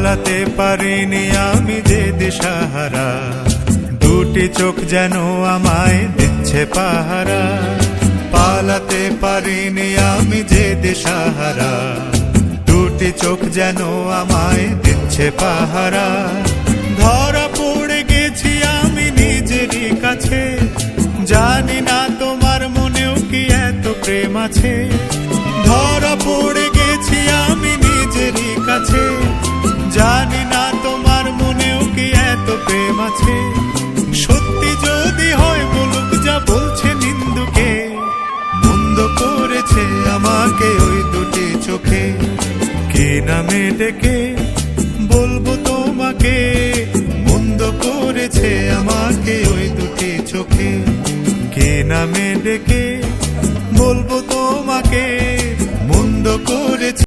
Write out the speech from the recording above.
পালাতে পারিনি আমি যে দিশাহারা, দুটি চোখ যেন আমায় দিচ্ছে পাহারা। পালাতে পারিনি আমি যে দিশাহারা, দুটি চোখ যেন আমায় দিচ্ছে পাহারা। ধরা পড়ে গেছি আমি নিজেরই কাছে, জানি না তোমার মনেও কি এত প্রেম আছে। ধরা পড়ে গেছি আমি নিজেরই কাছে, জানি না তোমার মনেও কি এত প্রেম আছে। সত্যি যদি হয় বলুক যা বলছে নিন্দুকে, মন্দ করেছে আমাকে ওই দুটি চোখে। কি নামে ডেকে বলবো তোমাকে, মন্দ করেছে আমাকে ওই দুটি চোখে। কি নামে ডেকে বলবো তোমাকে।